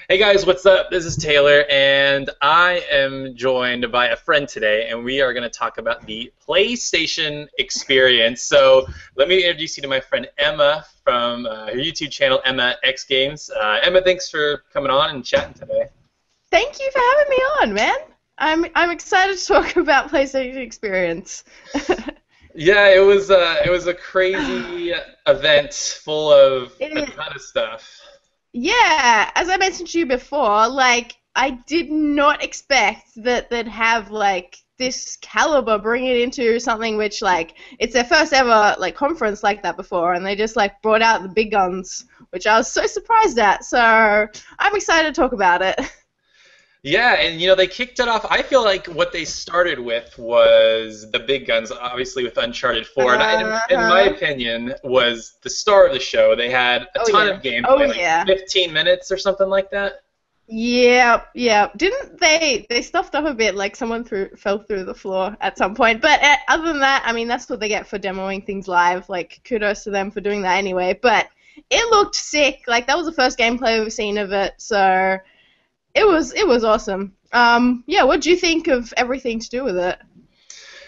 Hey guys, what's up? This is Taylor, and I am joined by a friend today, and we are going to talk about the PlayStation experience. So let me introduce you to my friend Emma from her YouTube channel, EmmaExeGames. Emma, thanks for coming on and chatting today. Thank you for having me on, man. I'm excited to talk about PlayStation Experience. Yeah, it was a crazy event full of a It, ton of stuff. yeah, as I mentioned to you before, like I did not expect that they'd have like this caliber, bring it into something which like it's their first ever like conference like that before, and they just like brought out the big guns, which I was so surprised at. So I'm excited to talk about it. Yeah, and they kicked it off. I feel like what they started with was the big guns, obviously with Uncharted 4, and in my Uh-huh. opinion, was the star of the show. They had a Oh ton yeah. of Oh gameplay, like yeah. 15 minutes or something like that. Yeah, yeah. Didn't they stuffed up a bit, like someone fell through the floor at some point. But other than that, I mean, that's what they get for demoing things live. Like, kudos to them for doing that anyway. But it looked sick. Like, that was the first gameplay we've seen of it, so it was awesome. Yeah, what do you think of everything to do with it?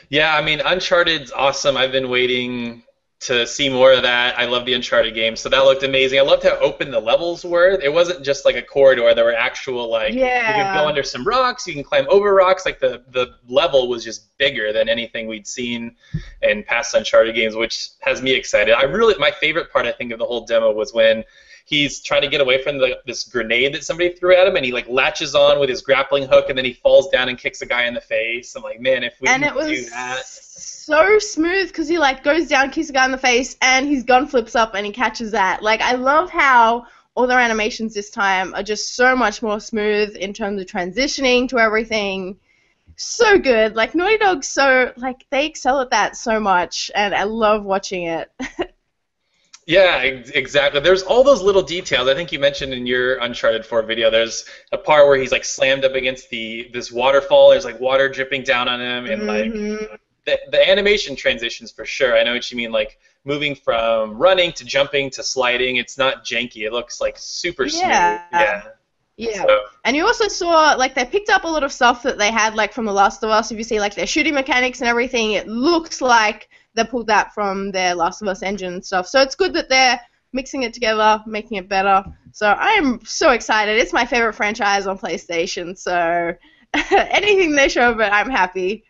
Yeah, I mean, Uncharted's awesome. I've been waiting to see more of that. I love the Uncharted games, so that looked amazing. I loved how open the levels were. It wasn't just like a corridor. There were actual like you could go Yeah. under some rocks, you can climb over rocks. Like the level was just bigger than anything we'd seen in past Uncharted games, which has me excited. My favorite part I think of the whole demo was when he's trying to get away from this grenade that somebody threw at him, and he like latches on with his grappling hook, and then he falls down and kicks a guy in the face. I'm like, man, if we And can it was do that. so smooth because he like goes down, kicks a guy in the face, and his gun flips up and he catches that. Like I love how all their animations this time are just so much more smooth in terms of transitioning to everything. So good. Like Naughty Dog, so like they excel at that so much, and I love watching it. Yeah, exactly. There's all those little details. I think you mentioned in your Uncharted 4 video. There's a part where he's like slammed up against this waterfall. There's like water dripping down on him, and like Hmm. the animation transitions for sure. I know what you mean. Like moving from running to jumping to sliding. It's not janky. It looks like super smooth. Yeah. Yeah. Yeah. So And you also saw, like, they picked up a lot of stuff that they had, like, from The Last of Us. If you see, like, their shooting mechanics and everything, it looks like they pulled that from their Last of Us engine and stuff. So it's good that they're mixing it together, making it better. So I am so excited. It's my favorite franchise on PlayStation, so anything they show of it, I'm happy.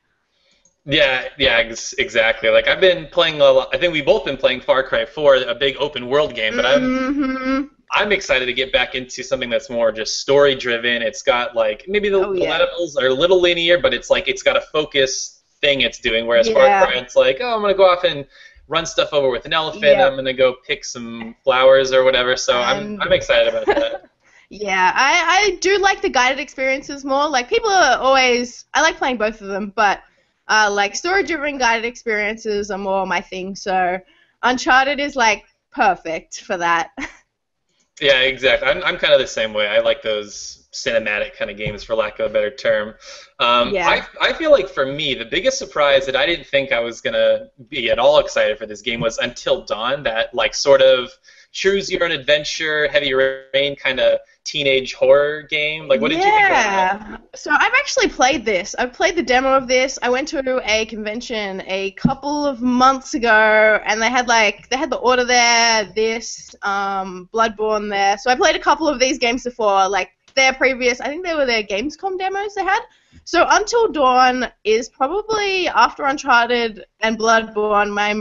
yeah, yeah, exactly. Like I've been playing a lot. I think we've both been playing Far Cry 4, a big open world game, but Hmm. I'm excited to get back into something that's more just story driven. It's got like maybe Oh, the yeah. levels are a little linear, but it's like it's got a focus thing it's doing. Whereas Far Yeah. Cry, it's like, oh, I'm gonna go off and run stuff over with an elephant. I'm Yep. gonna go pick some flowers or whatever. So I'm And excited about that. yeah, I do like the guided experiences more. Like people are always, I like playing both of them, but like story-driven guided experiences are more my thing. So Uncharted is like perfect for that. Yeah, exactly. I'm kind of the same way. I like those cinematic kind of games, for lack of a better term. Yeah. I feel like for me, the biggest surprise that I didn't think I was gonna be at all excited for this game was Until Dawn. That like sort of choose your own adventure, heavy rain kind of teenage horror game. Like, what did you think of that? Yeah. So I've actually played this. I've played the demo of this. I went to a convention a couple of months ago, and they had the Order there, this Bloodborne there. So I played a couple of these games before, like their previous. I think they were their Gamescom demos they had. So Until Dawn is probably after Uncharted and Bloodborne my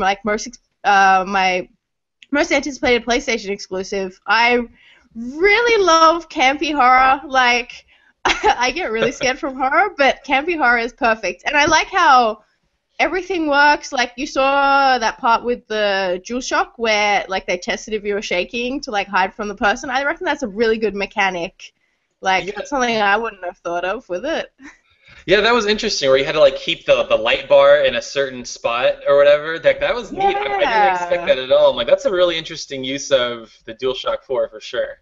most anticipated PlayStation exclusive. I really love campy horror. Like, I get really scared from horror, but campy horror is perfect. And I like how everything works. Like, you saw that part with the DualShock where, like, they tested if you were shaking to, like, hide from the person. I reckon that's a really good mechanic. Like, Yeah, something I wouldn't have thought of with it. yeah, that was interesting. Where you had to like keep the light bar in a certain spot or whatever. That was neat. I didn't expect Yeah. that at all. I'm like, that's a really interesting use of the DualShock 4 for sure.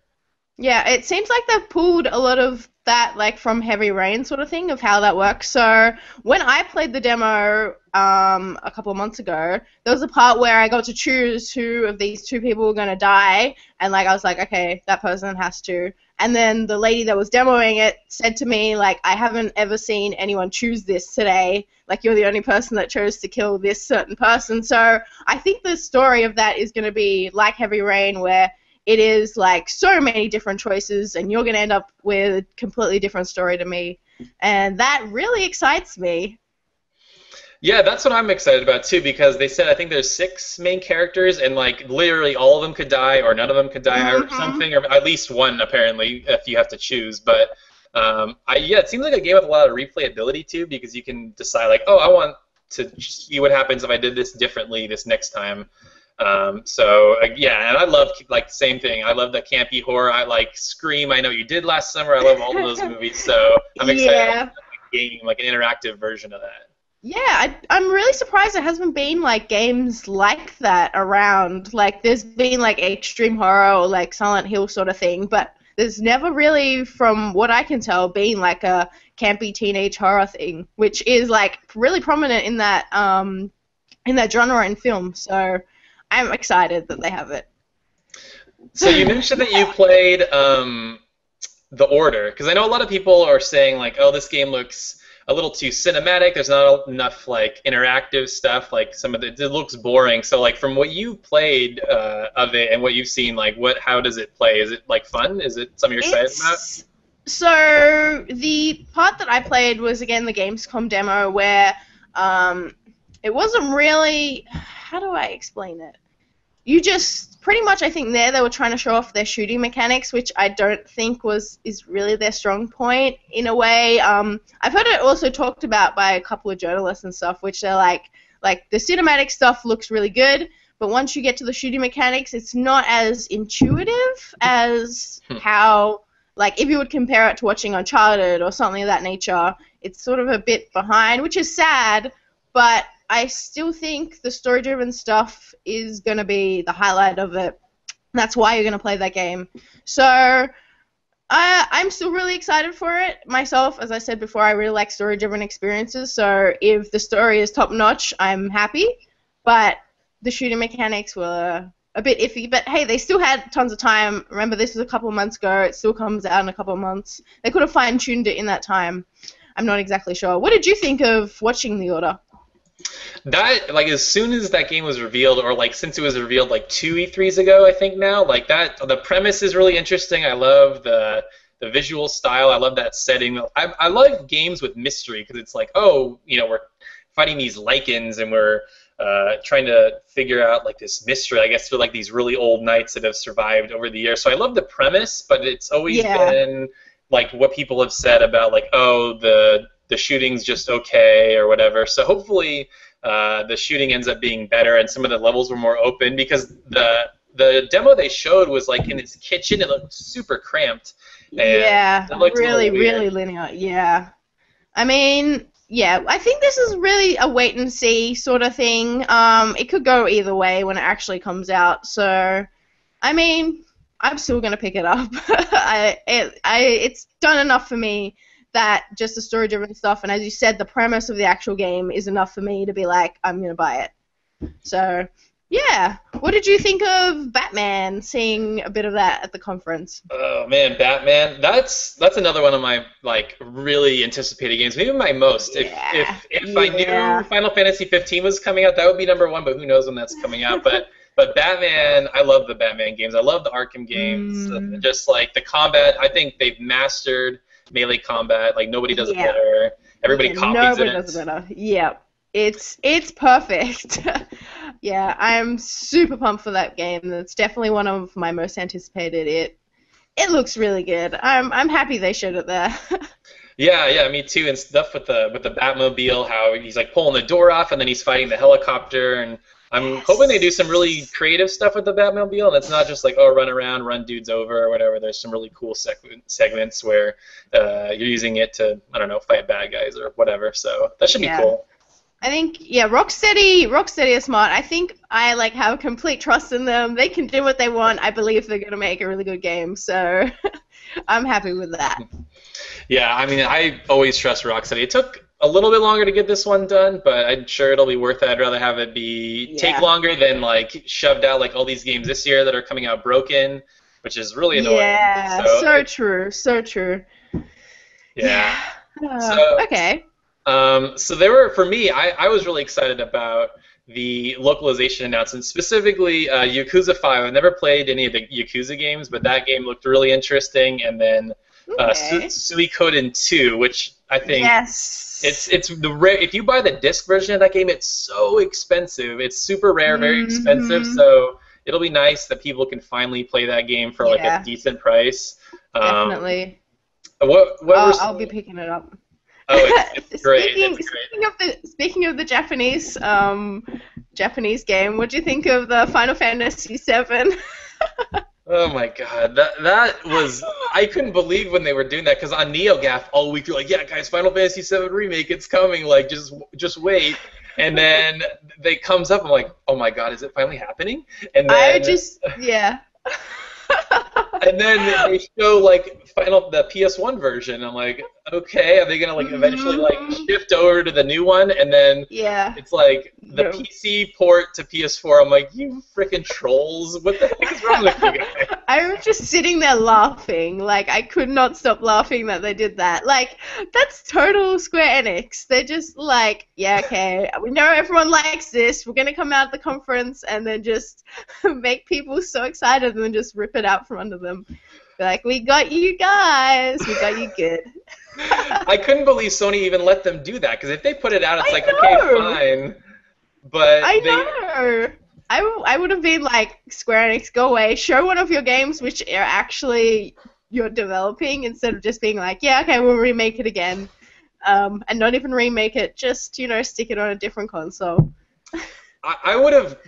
Yeah, it seems like they've pulled a lot of that, like from Heavy Rain sort of thing, of how that works. So when I played the demo a couple of months ago, there was a part where I got to choose who of these two people were going to die, and like I was like, okay, that person has to. And then the lady that was demoing it said to me, like, I haven't ever seen anyone choose this today. Like, you're the only person that chose to kill this certain person. So I think the story of that is going to be like Heavy Rain, where it is, like, so many different choices, and you're going to end up with a completely different story to me. And that really excites me. Yeah, that's what I'm excited about too, because they said I think there's 6 main characters, and like literally all of them could die, or none of them could die, or something, or at least one apparently, if you have to choose. But yeah, it seems like a game with a lot of replayability too, because you can decide like, oh, I want to see what happens if I did this differently this next time. Yeah, and I love like same thing. I love the campy horror. I like Scream. I Know You Did Last Summer. I love all of those movies. So I'm excited about a game, like an interactive version of that. Yeah, I'm really surprised there hasn't been, like, games like that around. Like, there's been, like, extreme horror or, like, Silent Hill sort of thing, but there's never really, from what I can tell, been, like, a campy teenage horror thing, which is, like, really prominent in that genre in film. So I'm excited that they have it. So you mentioned that you played The Order, because I know a lot of people are saying, like, oh, this game looks a little too cinematic. There's not enough like interactive stuff. Like some of it looks boring. So like from what you played of it and what you've seen, like how does it play? Is it like fun? Is it something you're excited about? So the part that I played was again the Gamescom demo where it wasn't really. How do I explain it? You just pretty much, I think they were trying to show off their shooting mechanics, which I don't think is really their strong point in a way. I've heard it also talked about by a couple of journalists and stuff, which they're like the cinematic stuff looks really good, but once you get to the shooting mechanics, it's not as intuitive as how, like, if you would compare it to watching Uncharted or something of that nature, it's sort of a bit behind, which is sad, but I still think the story-driven stuff is going to be the highlight of it. That's why you're going to play that game. So I'm still really excited for it myself. As I said before, I really like story-driven experiences. So if the story is top-notch, I'm happy. But the shooting mechanics were a bit iffy. But hey, they still had tons of time. Remember, this was a couple of months ago. It still comes out in a couple of months. They could have fine-tuned it in that time. I'm not exactly sure. What did you think of watching The Order? That, like, as soon as that game was revealed, or like since it was revealed like 2 E3s ago, I think now, like that, the premise is really interesting. I love the visual style. I love that setting. I love games with mystery because it's like, oh, you know, we're fighting these lichens and we're trying to figure out like this mystery. I guess they're like these really old knights that have survived over the years. So I love the premise, but it's always been like what people have said about like, oh, the shooting's just okay or whatever. So hopefully the shooting ends up being better and some of the levels were more open, because the demo they showed was like in its kitchen. It looked super cramped. And it looked really linear. Yeah. I mean, yeah, I think this is really a wait and see sort of thing. It could go either way when it actually comes out. So, I mean, I'm still going to pick it up. It's done enough for me that just the story-driven stuff, and as you said, the premise of the actual game is enough for me to be like, I'm going to buy it. So, yeah. What did you think of Batman, seeing a bit of that at the conference? Oh, man, Batman. That's another one of my, like, really anticipated games. Maybe my most. If I knew Final Fantasy 15 was coming out, that would be number one, but who knows when that's coming out. But Batman, I love the Batman games. I love the Arkham games. Just, like, the combat, I think they've mastered melee combat. Like, nobody does it better. Everybody copies it. Nobody does it better. Yeah. It's perfect. Yeah, I'm super pumped for that game. It's definitely one of my most anticipated. It looks really good. I'm happy they showed it there. Yeah, me too. And stuff with the Batmobile, how he's like pulling the door off and then he's fighting the helicopter, and I'm hoping they do some really creative stuff with the Batmobile, and it's not just like, oh, run around, run dudes over or whatever. There's some really cool segments where you're using it to, I don't know, fight bad guys or whatever. So that should be cool. I think, Rocksteady is smart. I think I have complete trust in them. They can do what they want. I believe they're going to make a really good game, so I'm happy with that. Yeah, I mean, I always trust Rocksteady. It took a little bit longer to get this one done, but I'm sure it'll be worth it. I'd rather have it take longer than shoved out all these games this year that are coming out broken. which is really annoying. Yeah, so true, so true. Yeah. Okay. So they were, for me, I was really excited about the localization announcement, specifically Yakuza 5. I've never played any of the Yakuza games, but that game looked really interesting. And then Suikoden 2, which I think it's the rare. If you buy the disc version of that game, it's so expensive. It's super rare, very expensive. So it'll be nice that people can finally play that game for like a decent price. Definitely. I'll be picking it up. Oh, it's great. Speaking of the Japanese game, what do you think of the Final Fantasy VII? Oh my god, that was, I couldn't believe when they were doing that, because on NeoGAF all week you're like, yeah guys, Final Fantasy VII Remake, it's coming, like just wait. And then it comes up, I'm like, oh my god, is it finally happening? And then and then they show like the PS1 version. I'm like, okay, are they gonna like eventually like shift over to the new one? And then it's like the PC port to PS4. I'm like, you freaking trolls! What the heck is wrong with you guys? I was just sitting there laughing. Like, I could not stop laughing that they did that. Like, that's total Square Enix. They're just like, yeah, okay, we know everyone likes this. We're gonna come out at the conference and then just make people so excited and then just rip it out from under them. Be like, we got you guys. We got you good. I couldn't believe Sony even let them do that, because if they put it out, it's okay, fine. But I know. I would have been like, Square Enix, go away. Show one of your games which are actually you're developing, instead of just being like, yeah, okay, we'll remake it again. And not even remake it, just, stick it on a different console. I would have,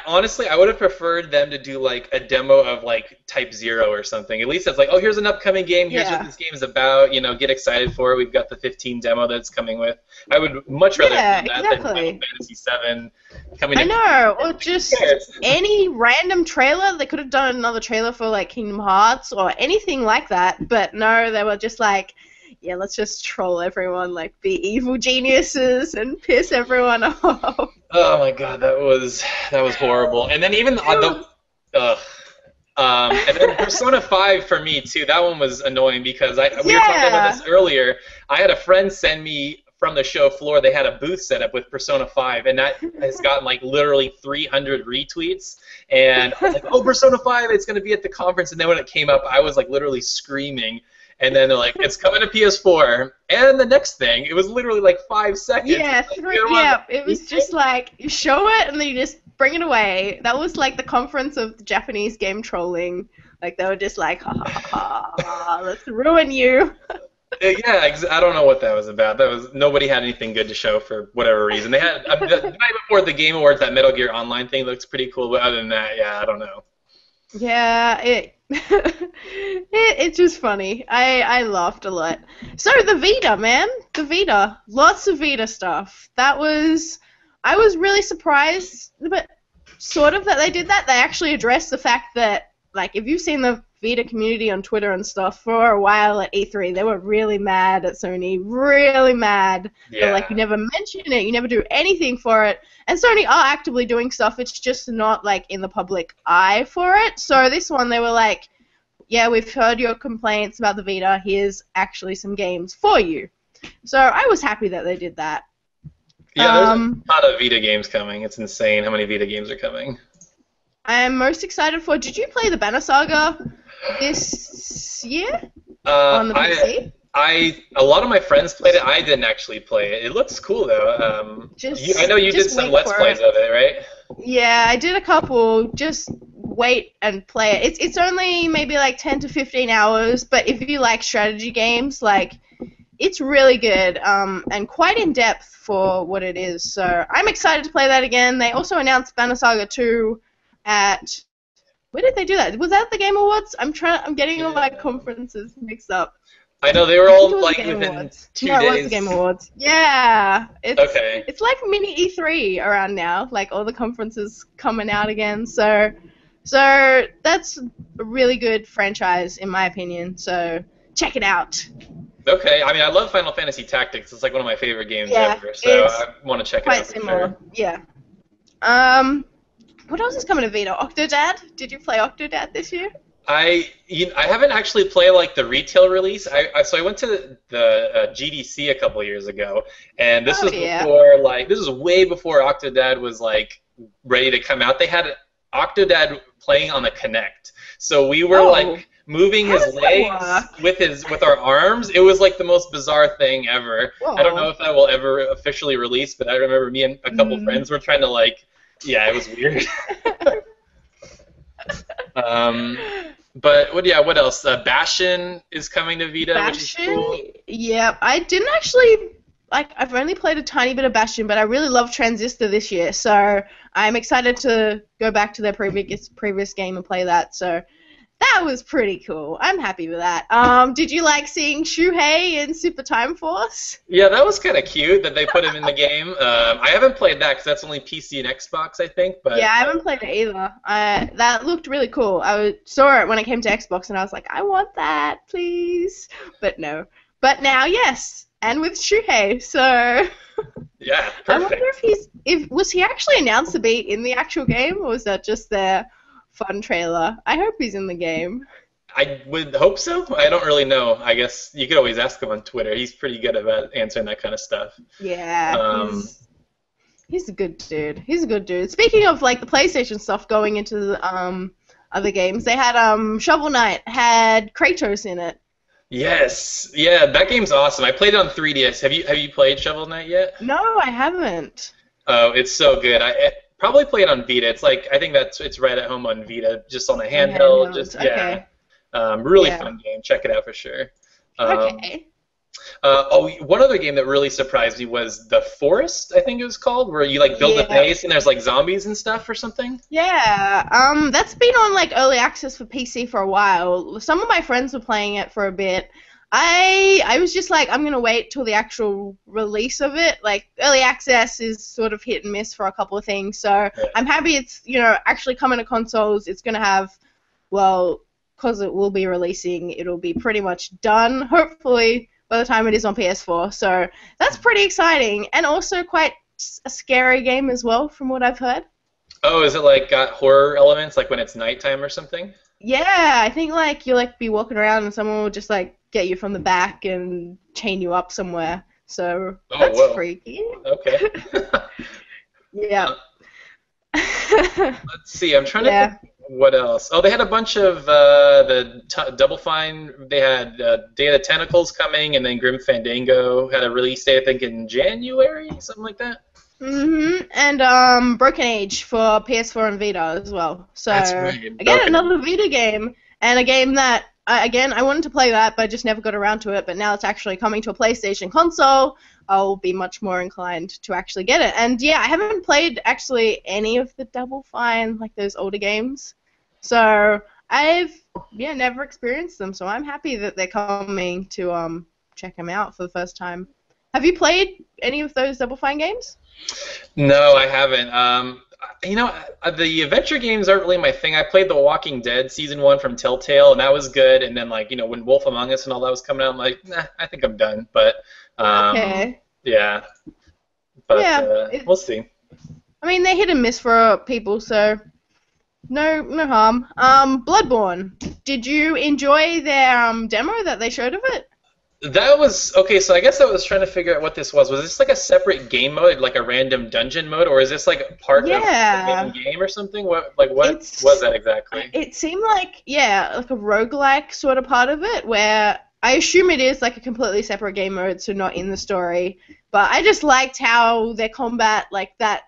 honestly, I would have preferred them to do like a demo of like Type 0 or something. At least it's like, oh, here's an upcoming game, here's what this game is about, get excited for it. We've got the 15 demo that's coming with. I would much rather do that than Final Fantasy VII coming in. I know, or just any random trailer. They could have done another trailer for like Kingdom Hearts or anything like that, but no, they were just like, yeah, let's just troll everyone, like be evil geniuses and piss everyone off. Oh my god, that was horrible. And then even on the and then Persona 5 for me too. That one was annoying because we were talking about this earlier. I had a friend send me from the show floor. They had a booth set up with Persona 5, and that has gotten like literally 300 retweets. And I was like, oh, Persona 5, it's going to be at the conference. And then when it came up, I was like literally screaming. And then they're like, it's coming to PS4. And the next thing, it was literally like 5 seconds. Yeah, it was just like, you show it and then you just bring it away. That was like the conference of the Japanese game trolling. Like, they were just like, ha ha ha, ha, let's ruin you. Yeah, I don't know what that was about. Nobody had anything good to show for whatever reason. They had, the night before the Game Awards, that Metal Gear Online thing looks pretty cool, but other than that, yeah, I don't know. Yeah, it's just funny. I laughed a lot. So the Vita, man, the Vita, lots of Vita stuff. I was really surprised, but sort of that they did that. They actually addressed the fact that, like, if you've seen the Vita community on Twitter and stuff for a while at E3, they were really mad at Sony, really mad. Yeah. They're like, you never mention it, you never do anything for it. And Sony are actively doing stuff, it's just not, like, in the public eye for it. So this one, they were like, yeah, we've heard your complaints about the Vita, here's actually some games for you. So I was happy that they did that. Yeah, there's a lot of Vita games coming. It's insane how many Vita games are coming. I'm most excited for, did you play the Banner Saga this year on the PC? A lot of my friends played it. I didn't actually play it. It looks cool though. I know you did some Let's Plays of it, right? Yeah, I did a couple. Just wait and play it. It's only maybe like 10 to 15 hours, but if you like strategy games, like, it's really good and quite in depth for what it is. So I'm excited to play that again. They also announced Banner Saga 2 at, where did they do that? Was that the Game Awards? I'm getting all my conferences mixed up. I know, they were all like within 2 days. No, it was the Game Awards. Yeah. It's like mini E3 around now, like all the conferences coming out again. So that's a really good franchise in my opinion. So check it out. Okay, I mean, I love Final Fantasy Tactics. It's like one of my favorite games ever, so I want to check it out. Quite similar, yeah. What else is coming to Vita? Octodad? Did you play Octodad this year? I haven't actually played like the retail release. So I went to the GDC a couple years ago, and this Oh was yeah. before like this was way before Octodad was like ready to come out. They had Octodad playing on the Kinect, so we were Oh, like moving how his does that legs work? with our arms. It was like the most bizarre thing ever. I don't know Whoa. if that will ever officially release, but I remember me and a couple Mm. friends were trying to like, yeah, it was weird. Um, but what else? Bastion is coming to Vita, which is Bastion? cool. Yeah, I didn't actually like. I've only played a tiny bit of Bastion, but I really love Transistor this year, so I'm excited to go back to their previous game and play that. So that was pretty cool. I'm happy with that. Did you like seeing Shuhei in Super Time Force? Yeah, that was kind of cute that they put him in the game. I haven't played that because that's only PC and Xbox, I think. But Yeah, I haven't played it either. That looked really cool. Saw it when it came to Xbox, and I was like, I want that, please. But no. But now, yes, and with Shuhei. So yeah, I wonder perfect. if was he actually announced to be in the actual game, or was that just their fun trailer? I hope he's in the game. I would hope so. I don't really know. I guess you could always ask him on Twitter. He's pretty good about answering that kind of stuff. Yeah, Um, he's a good dude. He's a good dude. Speaking of like the PlayStation stuff going into the other games, they had Shovel Knight had Kratos in it. yes, yeah, that game's awesome. I played it on 3DS. Have you played Shovel Knight yet? No, I haven't. Oh, it's so good. I probably play it on Vita. It's like I think it's right at home on Vita, just on a On handheld. handhelds. Just yeah, Okay. really Yeah. fun game. Check it out for sure. Um, Okay. one other game that really surprised me was The Forest, I think it was called, where you like build a Yeah. base and there's like zombies and stuff or something. Yeah. That's been on like early access for PC for a while. Some of my friends were playing it for a bit. I was just like, I'm gonna wait till the actual release of it. Like early access is sort of hit and miss for a couple of things. So Yeah. I'm happy it's actually coming to consoles. It's gonna have, well, because it will be releasing, it'll be pretty much done. Hopefully by the time it is on PS4. So that's pretty exciting, and also quite a scary game as well, from what I've heard. Oh, is it like got horror elements, like when it's nighttime or something? Yeah, I think like you'll like be walking around and someone will just like get you from the back and chain you up somewhere. So Oh, that's whoa. freaky. Okay. Yeah. Let's see. I'm trying to Yeah. think what else. Oh, they had a bunch of Double Fine. They had Day of the Tentacles coming, and then Grim Fandango had a release date, I think, in January, something like that. And Broken Age for PS4 and Vita as well. So That's right. again, Okay. another Vita game, and a game that again I wanted to play that, but I just never got around to it. But now it's actually coming to a PlayStation console. I'll be much more inclined to actually get it. And yeah, I haven't played actually any of the Double Fine, like those older games. So I've never experienced them. So I'm happy that they're coming to check them out for the first time. Have you played any of those Double Fine games? No, I haven't. The adventure games aren't really my thing. I played The Walking Dead season 1 from Telltale, and that was good. And then, like, when Wolf Among Us and all that was coming out, I'm like, nah, I think I'm done. But, Okay. yeah. But Yeah, we'll see. I mean, they hit and miss for people, so no harm. Bloodborne. Did you enjoy their demo that they showed of it? That was okay. So I guess I was trying to figure out what this was. Was this like a separate game mode, like a random dungeon mode, or is this like part of the main game or something? What was that exactly? It seemed like like a roguelike sort of part of it, where I assume it is like a completely separate game mode, so not in the story. But I just liked how their combat, like that,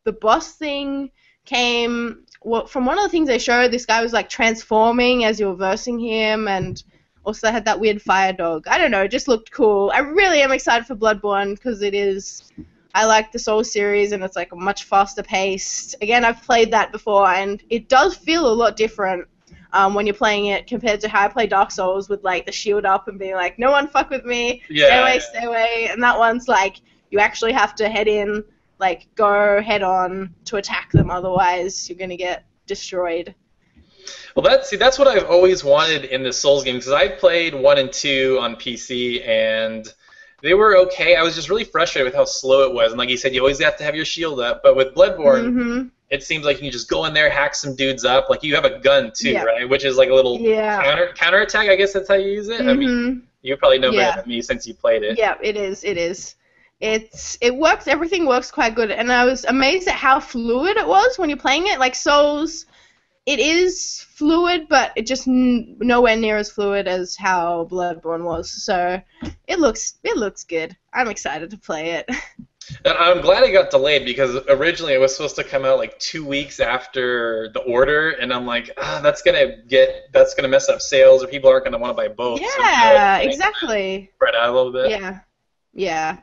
the boss thing came. Well, from one of the things they showed, this guy was like transforming as you were versing him, and also had that weird fire dog. I don't know, it just looked cool. I really am excited for Bloodborne because I like the Souls series and it's like a much faster paced. Again, I've played that before and it does feel a lot different when you're playing it compared to how I play Dark Souls with like the shield up and being like, no one fuck with me, stay away. And that one's like, you actually have to head in, like go head on to attack them, otherwise you're gonna get destroyed. Well, that's what I've always wanted in the Souls games, because I played 1 and 2 on PC, and they were okay. I was just really frustrated with how slow it was, and like you said, you always have to have your shield up. But with Bloodborne, it seems like you can just go in there, hack some dudes up. Like you have a gun too, Yeah. right? Which is like a little Yeah. counterattack. I guess that's how you use it. I mean, you probably know Yeah. better than me since you played it. Yeah, it is. It is. It works. Everything works quite good, and I was amazed at how fluid it was when you're playing it. Like Souls, it is fluid, but it just nowhere near as fluid as how Bloodborne was. So it looks good. I'm excited to play it. And I'm glad it got delayed because originally it was supposed to come out like 2 weeks after the order, and I'm like, that's gonna mess up sales, or people aren't gonna want to buy both. Yeah, exactly. Spread out a little bit. Yeah, yeah.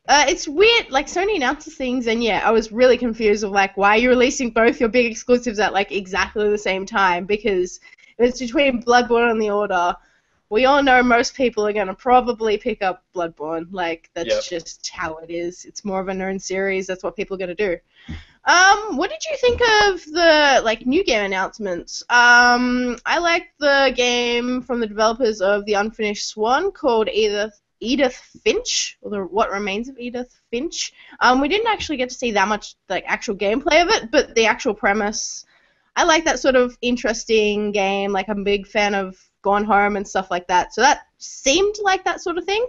It's weird. Like Sony announces things, and yeah, I was really confused of like why are you releasing both your big exclusives at like exactly the same time? Because if it's between Bloodborne and the Order, we all know most people are gonna probably pick up Bloodborne. Like that's just how it is. It's more of a known series. That's what people are gonna do. What did you think of the like new game announcements? I liked the game from the developers of the Unfinished Swan called Edith Finch, or What Remains of Edith Finch. We didn't actually get to see that much like actual gameplay of it, but the actual premise, I like that sort of interesting game. Like I'm a big fan of Gone Home and stuff like that. So that seemed like that sort of thing.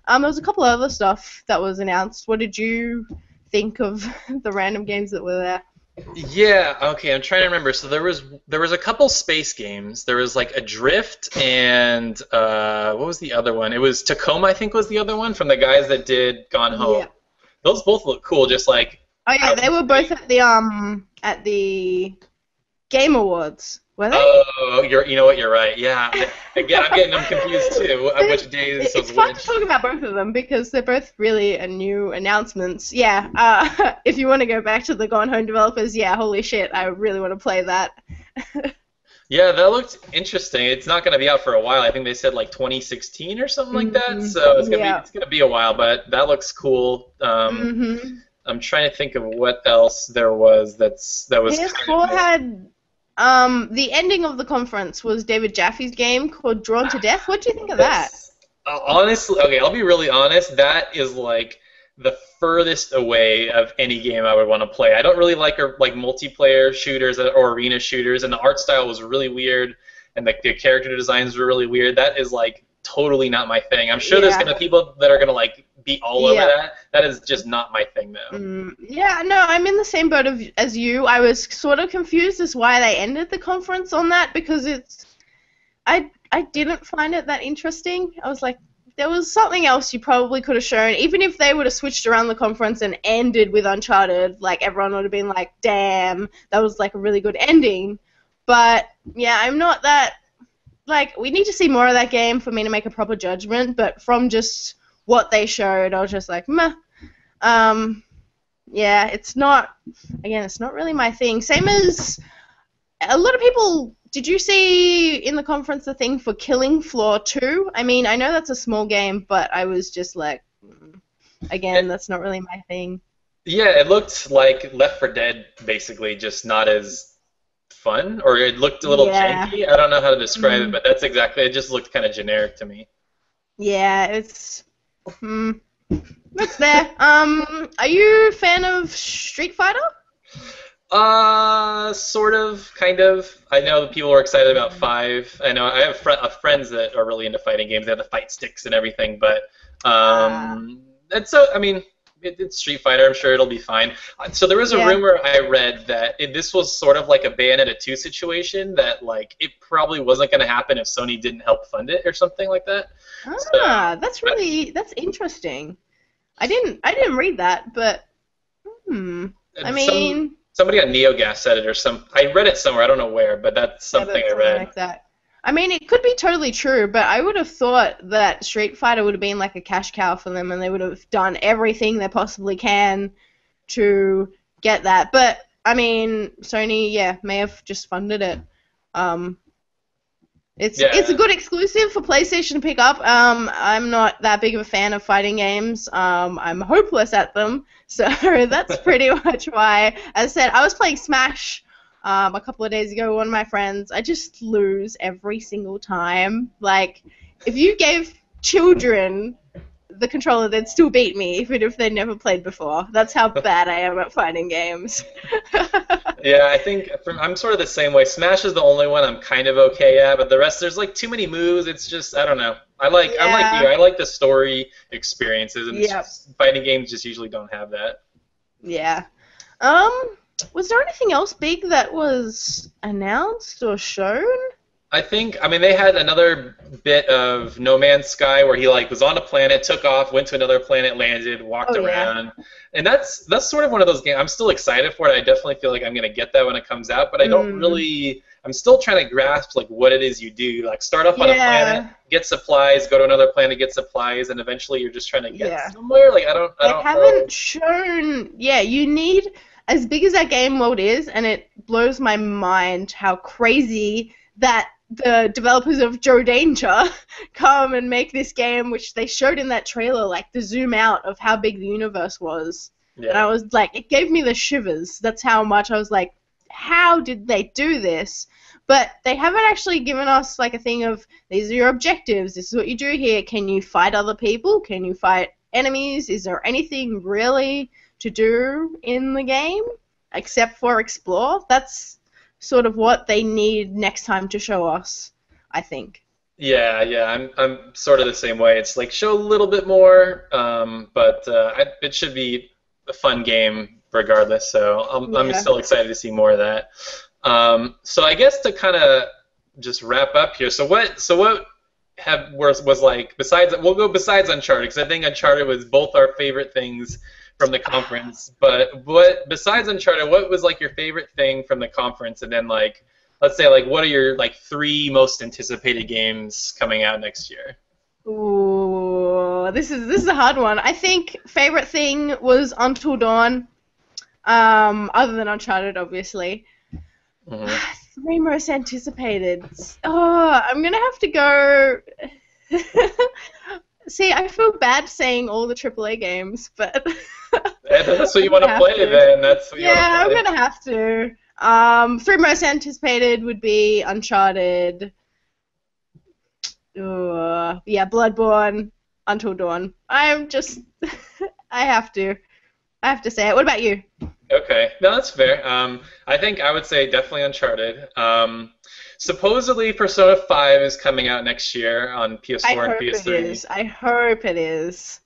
There was a couple of other stuff that was announced. What did you think of the random games that were there? Yeah, okay, I'm trying to remember. So there was a couple space games. There was like Adrift and what was the other one? It was Tacoma, I think was the other one from the guys that did Gone Home. Yeah. Those both look cool, just like Oh yeah, they were both at the Game Awards. Were they? Oh, you know what? You're right. Yeah. Again, I'm getting them confused too. Which day this was It's fun which? to talk about both of them because they're both really new announcements. Yeah. If you want to go back to the Gone Home developers, yeah, holy shit, I really want to play that. Yeah, that looked interesting. It's not going to be out for a while. I think they said like 2016 or something like that. So it's gonna be a while, but that looks cool. I'm trying to think of what else there was that was. PS4 had. The ending of the conference was David Jaffe's game called Drawn to Death. What do you think of that? Honestly, okay, I'll be really honest. That is like the furthest away of any game I would want to play. I don't really like multiplayer shooters or arena shooters, and the art style was really weird, and the character designs were really weird. That is like totally not my thing. I'm sure there's gonna be people that are gonna like be all over that. That is just not my thing, though. Yeah, no, I'm in the same boat as you. I was sort of confused as why they ended the conference on that because I didn't find it that interesting. I was like, there was something else you probably could have shown. Even if they would have switched around the conference and ended with Uncharted, like everyone would have been like, damn, that was like a really good ending. But yeah, I'm not that. Like, we need to see more of that game for me to make a proper judgment, but from just what they showed, I was just like, meh. Yeah, it's not really my thing. Same as a lot of people, did you see in the conference the thing for Killing Floor 2? I mean, I know that's a small game, but I was just like, again, that's not really my thing. Yeah, it looked like Left 4 Dead, basically, just not as fun, or it looked a little janky. I don't know how to describe it, but that's exactly. It just looked kind of generic to me. Yeah, it's there. Are you a fan of Street Fighter? Sort of, kind of. I know people are excited about 5. I know I have friends that are really into fighting games. They have the fight sticks and everything, but and so I mean. It's Street Fighter. I'm sure it'll be fine. So there was a rumor I read that this was sort of like a Bayonetta 2 situation, that like it probably wasn't going to happen if Sony didn't help fund it or something like that. That's interesting. I didn't read that, but I mean, somebody on NeoGaf said it, or I read it somewhere. I don't know where, but that's something I read. Like that. I mean, it could be totally true, but I would have thought that Street Fighter would have been like a cash cow for them, and they would have done everything they possibly can to get that. But, I mean, Sony, may have just funded it. It's a good exclusive for PlayStation to pick up. I'm not that big of a fan of fighting games. I'm hopeless at them, so that's pretty much why. As I said, I was playing Smash a couple of days ago with one of my friends. I just lose every single time. Like, if you gave children the controller, they'd still beat me, even if they'd never played before. That's how bad I am at fighting games. Yeah, I think I'm sort of the same way. Smash is the only one I'm kind of okay at, but the rest there's like too many moves. It's just I don't know. I'm like you. I like the story experiences, and fighting games just usually don't have that. Yeah. Was there anything else big that was announced or shown? I mean, they had another bit of No Man's Sky where he like was on a planet, took off, went to another planet, landed, walked around, and that's sort of one of those games. I'm still excited for it. I definitely feel like I'm gonna get that when it comes out, but I don't really. I'm still trying to grasp like what it is you do. Like start off on a planet, get supplies, go to another planet, get supplies, and eventually you're just trying to get somewhere. Like I don't. They haven't shown. Yeah, you need as big as that game world is, and it blows my mind how crazy that the developers of Joe Danger come and make this game, which they showed in that trailer, like the zoom out of how big the universe was. Yeah. And I was like, it gave me the shivers. That's how much I was like, how did they do this? But they haven't actually given us like a thing of, these are your objectives, this is what you do here. Can you fight other people? Can you fight enemies? Is there anything really to do in the game except for explore? That's sort of what they need next time to show us, I think. Yeah, I'm sort of the same way. It's like show a little bit more, but it should be a fun game regardless. So I'm still excited to see more of that. So I guess to kind of just wrap up here. So what was like besides Uncharted, because I think Uncharted was both our favorite things from the conference, but besides Uncharted, what was like your favorite thing from the conference? And then like, let's say like, what are your like 3 most anticipated games coming out next year? Ooh, this is a hard one. I think favorite thing was Until Dawn, other than Uncharted, obviously. 3 most anticipated. Oh, I'm gonna have to go. See, I feel bad saying all the AAA games, but that's what you want to play, then. That's what you want to play. I'm gonna have to. 3 most anticipated would be Uncharted. Bloodborne, Until Dawn. I have to say it. What about you? Okay, no, that's fair. I think I would say definitely Uncharted. Supposedly Persona 5 is coming out next year on PS4 and PS3. I hope it is.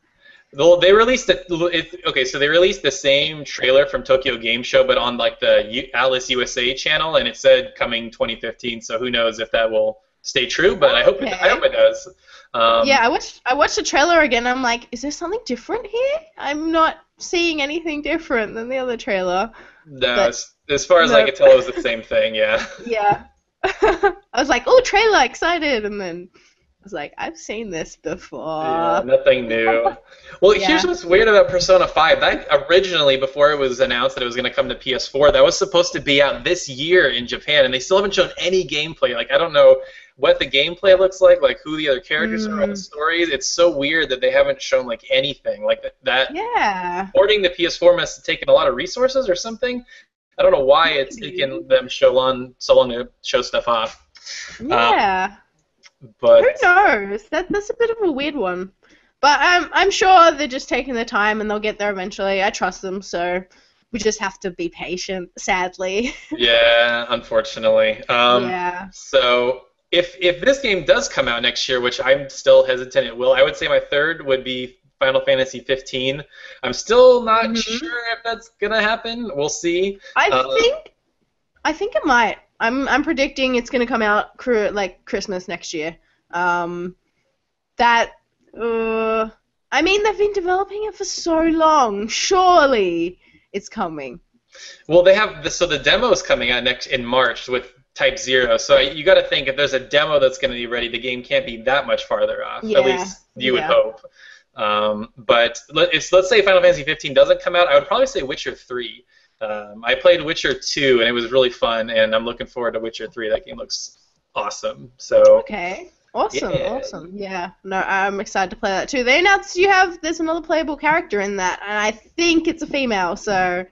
Well, they released so they released the same trailer from Tokyo Game Show, but on like the Alice USA channel, and it said coming 2015. So who knows if that will stay true? But I hope it does. I watched the trailer again. I'm like, is there something different here? I'm not seeing anything different than the other trailer. No, as far as I could tell, it was the same thing. Yeah. Yeah. I was like, oh, trailer, excited, and then I was like, I've seen this before. Yeah, nothing new. Well, here's what's weird about Persona 5. That originally, before it was announced that it was going to come to PS4, that was supposed to be out this year in Japan, and they still haven't shown any gameplay. Like, I don't know what the gameplay looks like who the other characters are, the stories. It's so weird that they haven't shown like anything like that. Yeah. Porting the PS4 must have taken a lot of resources or something. I don't know why it's taken them so long to show stuff off. Yeah. But who knows? That's a bit of a weird one. But I'm sure they're just taking their time and they'll get there eventually. I trust them, so we just have to be patient, sadly. Yeah, unfortunately. So if this game does come out next year, which I'm still hesitant it will, I would say my third would be Final Fantasy 15. I'm still not sure if that's gonna happen. We'll see. I think it might. I'm predicting it's gonna come out like Christmas next year. I mean, they've been developing it for so long. Surely it's coming. Well, they have the demo is coming out in March with Type 0. So you got to think if there's a demo that's going to be ready, the game can't be that much farther off. Yeah, at least you would hope. But let's say Final Fantasy 15 doesn't come out, I would probably say Witcher 3. I played Witcher 2 and it was really fun, and I'm looking forward to Witcher 3. That game looks awesome. So okay. Awesome. Yeah. No, I'm excited to play that too. They announced there's another playable character in that, and I think it's a female, so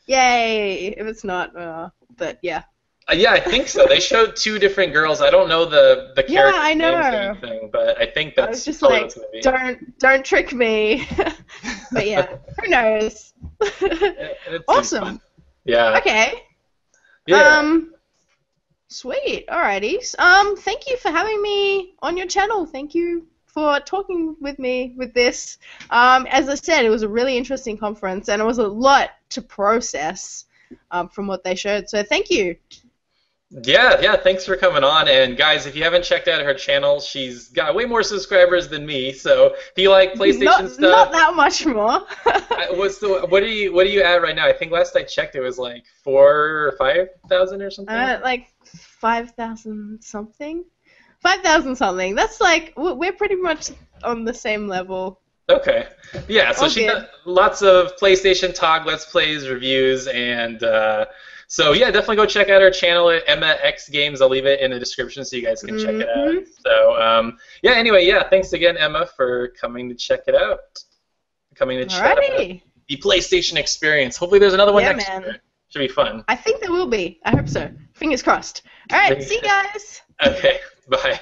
yay if it's not. But yeah. Yeah, I think so. They showed two different girls. I don't know the Yeah, character I names or know. anything, but I think I was that's just probably like, what's gonna be. don't trick me. But yeah, who knows? It seems fun. Awesome. Yeah. Okay. Yeah. Sweet. Alrighty. Thank you for having me on your channel. Thank you for talking with me with this. As I said, it was a really interesting conference, and it was a lot to process from what they showed. So thank you. Yeah, thanks for coming on. And guys, if you haven't checked out her channel, she's got way more subscribers than me. So if you like PlayStation Not stuff, that much more. what are you at right now? I think last I checked it was like 4 or 5,000 or something. Like 5,000 something. 5,000 something. That's like we're pretty much on the same level. Okay. Yeah, so All she good. does lots of PlayStation talk, Let's Plays, reviews, and so yeah, definitely go check out her channel at EmmaExeGames. I'll leave it in the description so you guys can check it out. So yeah, anyway, yeah, thanks again, Emma, for coming to check it out. Coming to chat about Alrighty. the PlayStation experience. Hopefully there's another one Yeah, next man. year. Should be fun. I think there will be. I hope so. Fingers crossed. Alright, see you guys. Okay, bye.